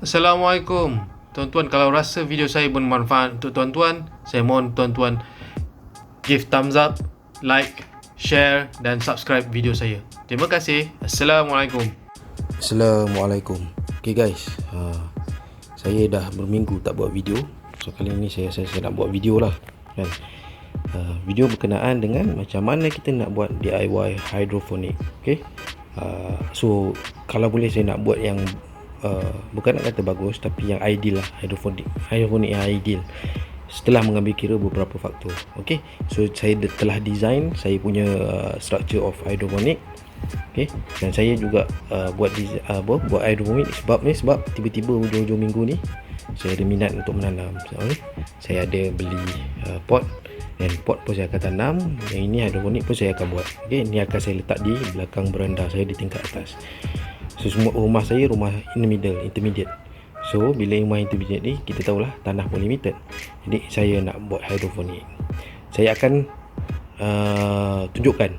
Assalamualaikum. Tuan-tuan, kalau rasa video saya bermanfaat untuk tuan-tuan, saya mohon tuan-tuan give thumbs up, like, share dan subscribe video saya. Terima kasih. Assalamualaikum. Assalamualaikum. Okay guys, saya dah berminggu tak buat video. So kali ni saya nak buat video lah kan. Video berkenaan dengan macam mana kita nak buat DIY hydroponic. Okay, so kalau boleh saya nak buat yang bukan nak kata bagus, tapi yang ideal lah. Hydroponic yang ideal setelah mengambil kira beberapa faktor. Okay, so saya telah design saya punya structure of hydroponic. Okay, dan saya juga buat hydroponic sebab tiba-tiba hujung-hujung minggu ni saya ada minat untuk menanam. Saya ada beli pot, dan pot pun saya akan tanam. Yang ini hydroponic pun saya akan buat. Okay, ini akan saya letak di belakang beranda saya di tingkat atas. So semua rumah saya rumah intermediate. So bila rumah intermediate ni, kita tahulah tanah pun limited. Jadi saya nak buat hydroponic. Saya akan tunjukkan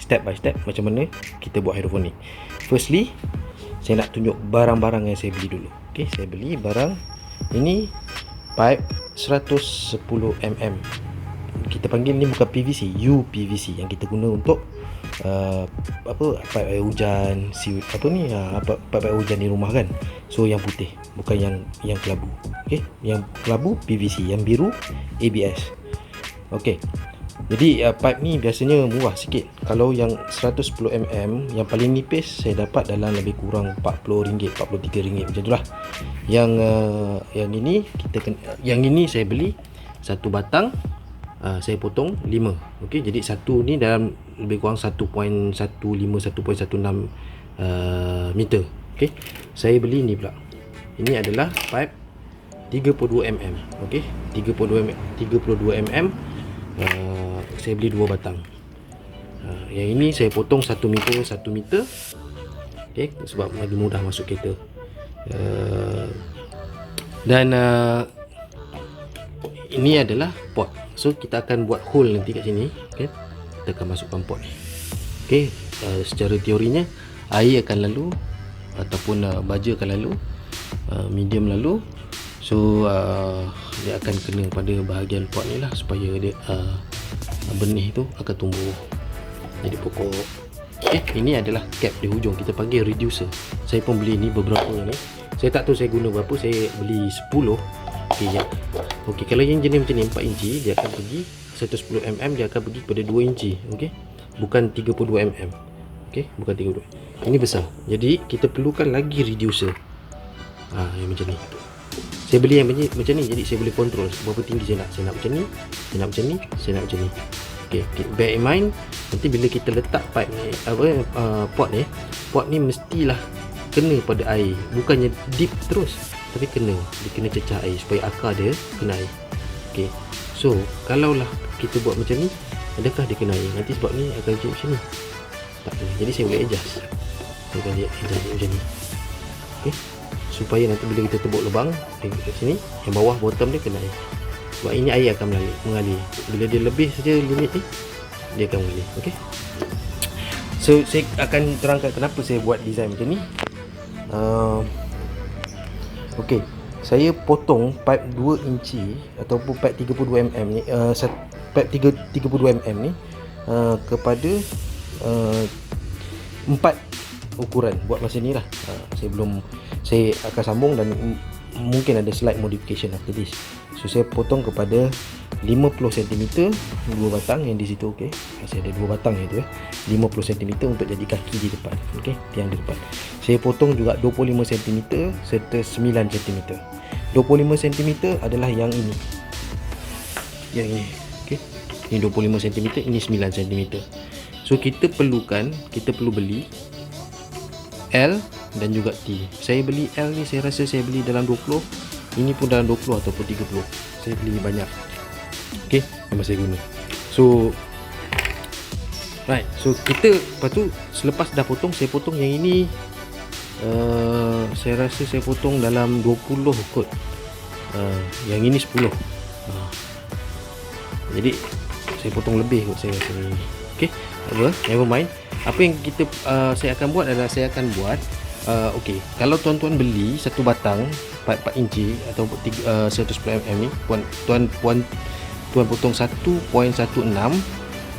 step by step macam mana kita buat hydroponic. Firstly, saya nak tunjuk barang-barang yang saya beli dulu. Saya beli barang ini, pipe 110mm. Kita panggil ni bukan PVC, UPVC yang kita guna untuk pipe air hujan, pipe air hujan di rumah kan. So yang putih, bukan yang kelabu. Yang kelabu PVC, yang biru ABS. Jadi pipe ni biasanya murah sikit. Kalau yang 110mm yang paling nipis saya dapat dalam lebih kurang RM40, RM43 macam itulah. Yang ini saya beli satu batang, saya potong 5. Jadi satu ni dalam lebih kurang 1.15 1.16 meter. Saya beli ni pula. Ini adalah pipe 32mm. 32mm. Saya beli 2 batang. Yang ini saya potong 1 meter. Sebab lagi mudah masuk kereta. Dan ini adalah pot. So kita akan buat hole nanti kat sini. Kita akan masukkan pot ni. Secara teorinya air akan lalu ataupun baja akan lalu, medium lalu. So dia akan kena pada bahagian pot ni lah, supaya dia benih tu akan tumbuh jadi pokok. Ini adalah cap di hujung, kita panggil reducer. Saya pun beli ni beberapa ni. Saya tak tahu saya guna berapa, saya beli 10. Kalau yang jenis macam ni 4 inci, dia akan pergi 110mm, dia akan pergi kepada 2 inci. Bukan 32mm. Bukan 32. Ini besar. Jadi kita perlukan lagi reducer. Yang macam ni. Saya beli yang macam ni, jadi saya boleh kontrol berapa tinggi saya nak. Saya nak macam ni, saya nak macam ni, saya nak macam ni. Bear in mind, nanti bila kita letak pipe ni, pot ni mestilah kena pada air. Bukannya deep terus, tapi dia kena cecah air supaya akar dia kena air. So kalaulah kita buat macam ni, adakah dia kena air? Nanti sebab ni akan jadi macam ni. Tak boleh. Jadi saya boleh adjust. Saya akan adjust macam ni. Supaya nanti bila kita tebuk lubang dekat sini, yang bawah bottom dia kena air. Sebab ini air akan mengalir. Bila dia lebih saja limit ni, dia akan mengalir. So saya akan terangkan kenapa saya buat design macam ni. Saya potong pipe 2 inci ataupun pipe 32mm ni, pipe 32mm ni kepada 4 ukuran buat masa ni lah. Saya akan sambung dan mungkin ada slight modification after this. So saya potong kepada 50cm 2 batang yang di situ. Saya ada 2 batang itu 50cm untuk jadi kaki di depan. Tiang di depan. Saya potong juga 25cm serta 9cm. 25cm adalah yang ini. Yang ini. Ini 25cm, ini 9cm. So kita perlu beli L dan juga T. Saya beli L ni, saya rasa saya beli dalam 20. Ini pun dalam 20 ataupun 30. Saya beli banyak. Memang saya guna. So kita lepas tu, selepas dah potong, saya potong yang ini. Saya rasa saya potong dalam 20 kot. Yang ini 10. Jadi saya potong lebih kot saya rasa ni. Never mind. Apa yang saya akan buat adalah saya akan buat Okey, kalau tuan-tuan beli satu batang 4 inci atau 110 mm ni, tuan potong 1.16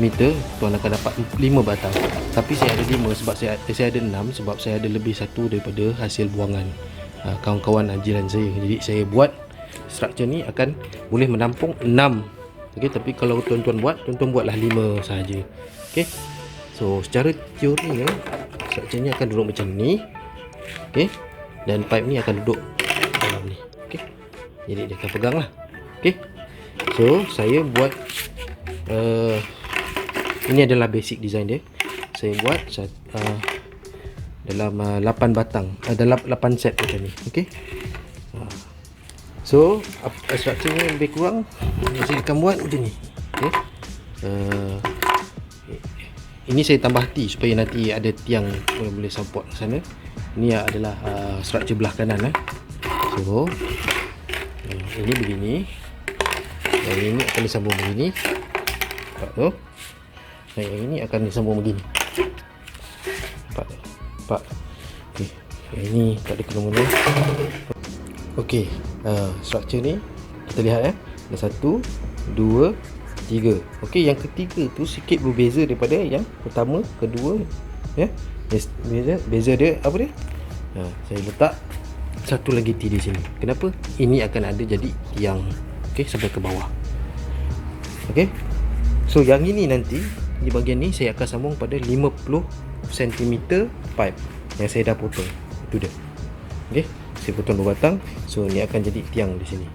meter, tuan akan dapat 5 batang. Tapi saya ada 5 sebab saya ada 6 sebab saya ada lebih satu daripada hasil buangan kawan-kawan jiran saya. Jadi saya buat struktur ni akan boleh menampung 6. Okey, tapi kalau tuan-tuan buatlah 5 sahaja. Okey. So secara teorinya strukturnya akan duduk macam ni. Okey. Dan pipe ni akan duduk dalam ni. Okey. Jadi dia akan pegang lah. Okey. So saya buat ini adalah basic design dia. Saya buat dalam 8 batang, dalam 8 set macam ni. Okey. So strukturnya lebih kurang saya akan buat macam ni. Okey. Ini saya tambah T supaya nanti ada tiang boleh support sana. Ini adalah struktur belah kanan. So ini begini, dan ini akan disambung begini. Nampak? Dan yang ini akan disambung begini. Nampak? Okey. Yang ini tak ada kena-mena. Okey, struktur ni kita lihat ada 1, 2, 3. Okey, yang ketiga tu sikit berbeza daripada yang pertama, kedua, ya. Beza dia apa dia? Saya letak satu lagi T di sini. Kenapa? Ini akan ada jadi tiang, okey, sampai ke bawah. Okey. So yang ini nanti di bahagian ni saya akan sambung pada 50 cm pipe yang saya dah potong. Itu dia. Okey, saya potong 2 batang. So ni akan jadi tiang di sini.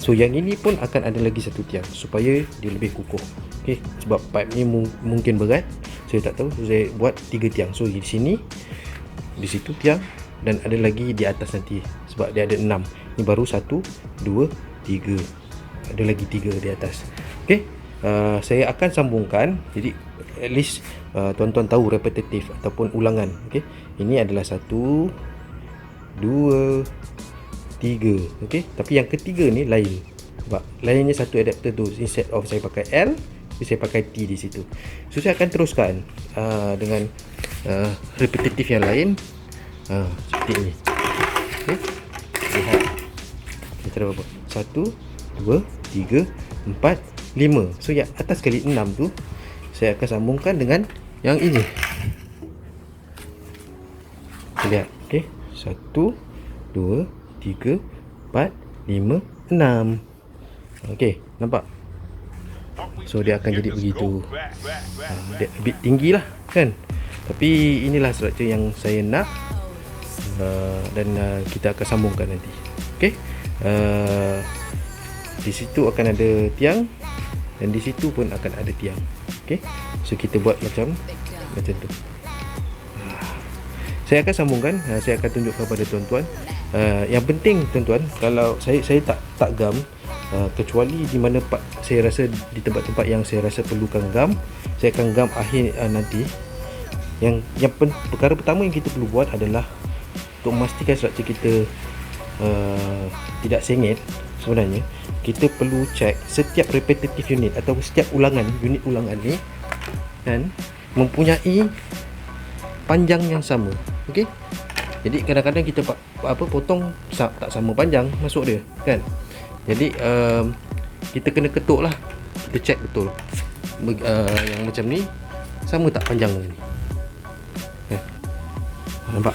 So yang ini pun akan ada lagi satu tiang supaya dia lebih kukuh. Okey, sebab pipe ni mungkin berat. Saya tak tahu, so saya buat 3 tiang. So di sini, di situ tiang, dan ada lagi di atas nanti sebab dia ada 6. Ni baru 1, 2, 3. Ada lagi 3 di atas. Okey, saya akan sambungkan. Jadi at least tuan-tuan tahu repetitif ataupun ulangan. Okey, ini adalah 1, 2, 3. Okey, tapi yang ketiga ni lain. Sebab lainnya satu adapter tu, instead of saya pakai L, saya pakai T di situ. So saya akan teruskan dengan repetitif yang lain. Seperti ini. Okey. Lihat. Kita dah buat 1, 2, 3, 4, 5. So yang atas kali 6 tu saya akan sambungkan dengan yang ini. Kita lihat. Okey. 1, 2, 3, 4, 5, 6. Okey, nampak? So dia akan jadi begitu. Dia a bit tinggi lah kan. Tapi inilah struktur yang saya nak. Dan kita akan sambungkan nanti. Okey. Di situ akan ada tiang, dan di situ pun akan ada tiang. Okey. So kita buat macam tu. Saya akan sambungkan, saya akan tunjukkan kepada tuan-tuan. Yang penting tuan-tuan, kalau saya tak gam, kecuali di mana saya rasa di tempat-tempat yang saya rasa perlukan gam, saya akan gam akhir nanti. Yang perkara pertama yang kita perlu buat adalah untuk memastikan struktur kita tidak sengit. Sebenarnya kita perlu check setiap repetitive unit atau setiap unit ulangan ni dan mempunyai panjang yang sama. Okey. Jadi kadang-kadang kita potong tak sama panjang masuk dia kan. Jadi kita kena ketuk lah. Kita check betul. Yang macam ni sama tak panjang ni. Nampak?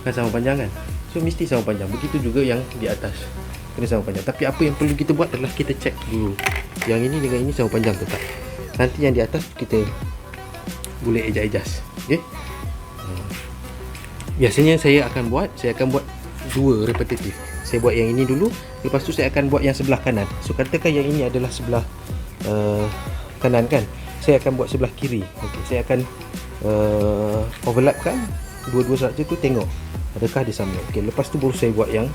Kan sama panjang kan? So mesti sama panjang. Begitu juga yang di atas. Kena sama panjang. Tapi apa yang perlu kita buat adalah kita check dulu. Yang ini dengan ini sama panjang ke tak. Nanti yang di atas kita boleh adjust. Okey. Biasanya saya akan buat 2 repetitif. Saya buat yang ini dulu, lepas tu saya akan buat yang sebelah kanan. So katakan yang ini adalah sebelah kanan kan, saya akan buat sebelah kiri. Okey, saya akan overlapkan dua-dua struktur tu, tengok adakah dia sama. Okey, lepas tu baru saya buat yang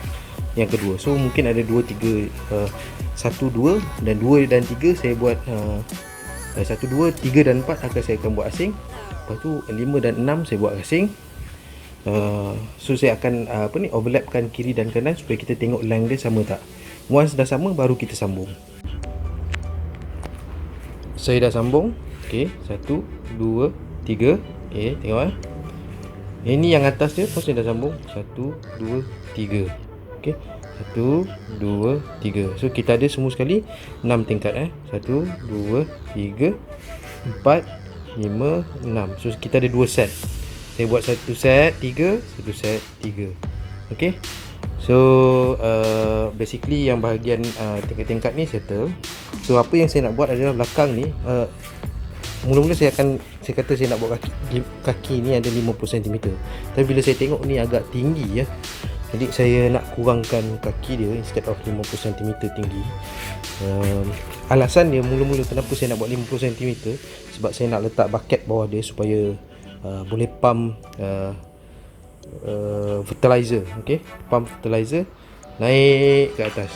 kedua. So mungkin ada 2, 3, 1, 2 dan 2 dan 3 saya buat 1, 2, 3 dan 4 saya akan buat asing. Lepas tu 5 dan 6 saya buat asing. So saya akan overlapkan kiri dan kanan supaya kita tengok length dia sama tak. Once dah sama baru kita sambung. Saya dah sambung. Okey, 1, 2, 3. Okey, tengok Ini yang atas dia pun saya dah sambung 1, 2, 3. Okey. 1, 2, 3. So kita ada semua sekali 6 tingkat 1, 2, 3, 4, 5, 6. So kita ada 2 set. Saya buat satu set 3, satu set 3. Okey. So basically yang bahagian tingkat-tingkat ni settle. So apa yang saya nak buat adalah belakang ni mula-mula saya kata saya nak buat kaki ni ada 50 cm. Tapi bila saya tengok ni agak tinggi jadi saya nak kurangkan kaki dia instead of 50 cm tinggi. Alasan dia mula-mula kenapa saya nak buat 50 cm sebab saya nak letak bucket bawah dia supaya boleh pump fertilizer. Okey, pump fertilizer naik ke atas.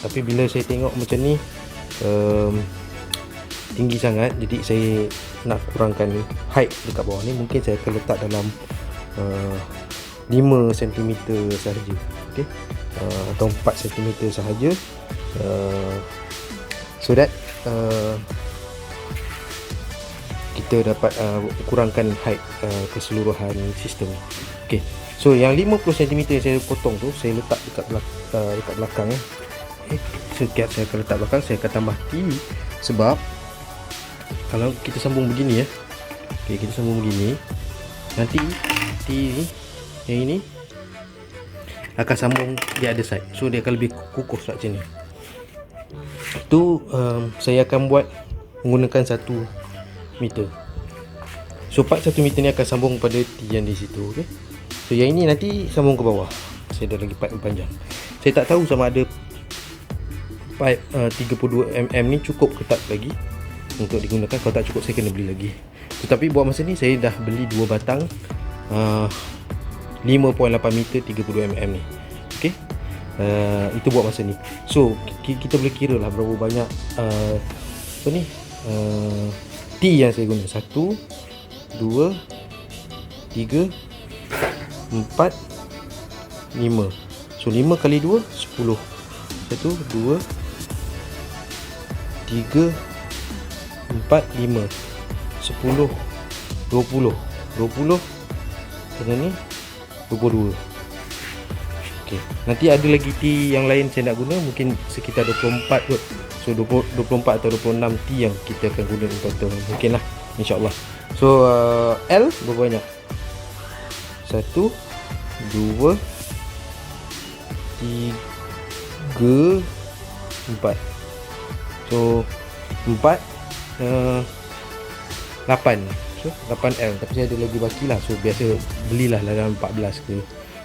Tapi bila saya tengok macam ni tinggi sangat, jadi saya nak kurangkan height dekat bawah ni. Mungkin saya akan letak dalam 5 cm sahaja, okey, atau 4 cm sahaja, so that kita dapat kurangkan height keseluruhan sistem. Okey, so yang 50 cm yang saya potong tu saya letak dekat belakang okay. So saya akan letak belakang, saya akan tambah T sebab kalau kita sambung begini okey, kita sambung begini, nanti T ni yang ini akan sambung di other side, so dia akan lebih kukuh macam ni. Tu saya akan buat menggunakan 1 meter. So part 1 meter ni akan sambung pada T yang di situ, okey. So yang ini nanti sambung ke bawah. Saya ada lagi part yang panjang. Saya tak tahu sama ada pipe 32 mm ni cukup ke tak lagi untuk digunakan. Kalau tak cukup saya kena beli lagi. Tetapi buat masa ni saya dah beli 2 batang 5.8 meter 32 mm ni. Okey. Itu buat masa ni. So kita boleh kira lah berapa banyak apa ni T yang saya guna. 1, 2, 3, 4, 5. So 5 kali 2 10. 1, 2, 3, 4, 5, 10, 20. 20 dengan ni 22. Okey, nanti ada lagi T yang lain saya nak guna, mungkin sekitar 24 kot. So 24 atau 26 T yang kita akan guna in total. Mungkin lah, insyaAllah. So L berapa banyak? 1, 2, 3, 4. So 4 8. So 8L. Tapi saya ada lagi baki lah. So biasa belilah dalam 14 ke,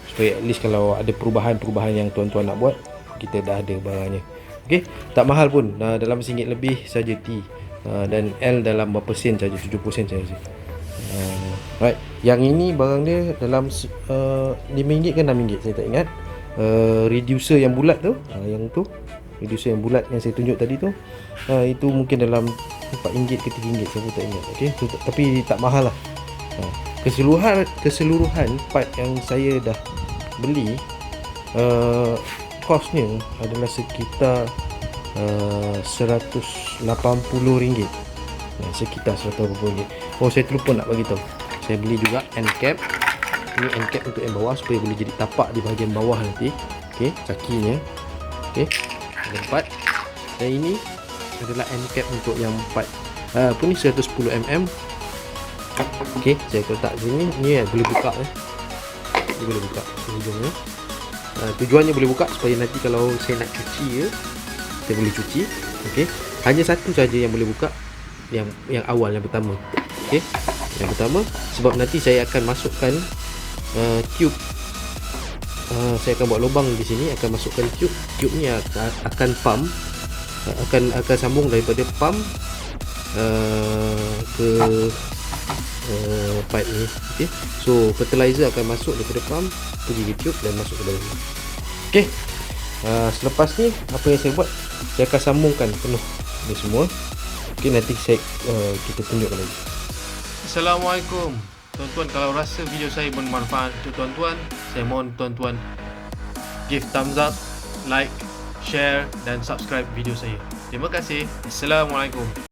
supaya at least kalau ada perubahan-perubahan yang tuan-tuan nak buat, kita dah ada barangnya. Okey, tak mahal pun, dalam RM1 lebih saja T, dan L dalam berapa sen saja, 70 sen saja. Right, yang ini barang dia dalam RM5 ke RM6 saya tak ingat. Reducer yang bulat tu, yang tu reducer yang bulat yang saya tunjuk tadi tu, itu mungkin dalam RM4 ke RM3, saya pun tak ingat. Okey, tapi tak mahal lah. Keseluruhan part yang saya dah beli, kosnya adalah sekitar RM180. Sekitar RM180. Oh, saya terlupa nak bagi tahu, saya beli juga end cap. Ini end cap untuk yang bawah supaya boleh jadi tapak di bahagian bawah nanti. Okey, kakinya. Okey, ada 4. Dan ini adalah end cap untuk yang 4. Apa ni, 110 mm. Okey, saya letak sini. Ni boleh buka Dia boleh buka hujungnya. Tujuannya boleh buka supaya nanti kalau saya nak cuci saya boleh cuci. Okey, hanya satu saja yang boleh buka, yang awal, yang pertama. Okey, yang pertama, sebab nanti saya akan masukkan tube. Saya akan buat lubang di sini, akan masukkan tube. Tube ni akan pump, akan sambung daripada pump ke pipe ni. Okey, so fertilizer akan masuk daripada pump pergi ke tube dan masuk ke dalam. Okey, selepas ni apa yang saya buat, saya akan sambungkan penuh ni semua. Okey, nanti kita tunjukkan lagi. Assalamualaikum tuan-tuan. Kalau rasa video saya bermanfaat untuk tuan-tuan, saya mohon tuan-tuan give thumbs up, like, share dan subscribe video saya. Terima kasih. Assalamualaikum.